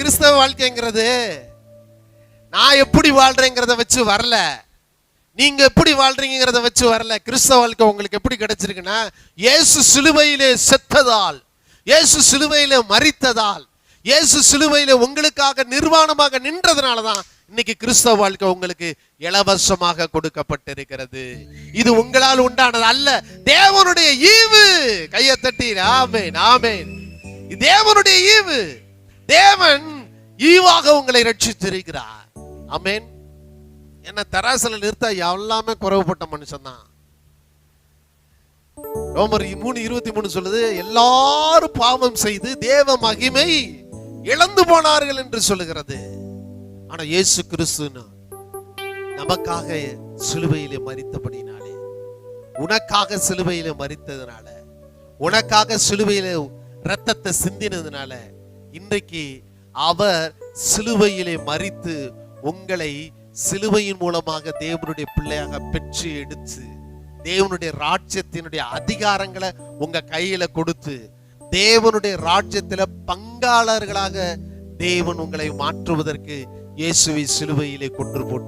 கிறிஸ்தவ வாழ்க்கைங்கிறது நான் எப்படி வாழ்றேங்கிறத வச்சு வரல, நீங்க எப்படி வாழ்றீங்கிறத வச்சு வரல. கிறிஸ்தவ வாழ்க்கை உங்களுக்கு எப்படி கிடைச்சிருக்குன்னா, இயேசு சிலுவையிலே செத்ததால், இயேசு சிலுவையிலே மரித்ததால், இயேசு சிலுவையிலே உங்களுக்காக நிர்வாணமாக நின்றதுனாலதான் இன்னைக்கு கிறிஸ்தவ வாழ்க்கை உங்களுக்கு இலவசமாக கொடுக்கப்பட்டிருக்கிறது. இது உங்களால் உண்டானது அல்ல, தேவனுடைய ஈவு. கையை தட்டி ஆமென் ஆமென். தேவனுடைய ஈவு. தேவன் ஈவாக உங்களை ரட்சித்திருக்கிறார். ஆமென். என்ன தராசுல நிறுத்த எல்லாமே குறைவுபட்ட மனுஷன் தான். ரோமர் 3:23 சொல்லுது, எல்லாரும் பாவம் செய்து தேவ மகிமை இழந்து போனார்கள் என்று சொல்லுகிறது. ஆனா இயேசு கிறிஸ்து நமக்காக சிலுவையிலே மரித்தபடினாலே, உனக்காக சிலுவையிலே மரித்ததுனால, உனக்காக சிலுவையிலே இரத்தத்தை சிந்தினதுனால இன்றைக்கு அவர் சிலுவையிலே மரித்து உங்களை சிலுவையின் மூலமாக தேவனுடைய பிள்ளையாக பெற்று எடுத்து தேவனுடைய ராஜ்யத்தினுடைய அதிகாரங்களை உங்க கையில கொடுத்து தேவனுடைய ராஜ்யத்துல பங்காளர்களாக தேவன் உங்களை மாற்றுவதற்கு இயேசுவை சிலுவையிலே கொன்று போட்டு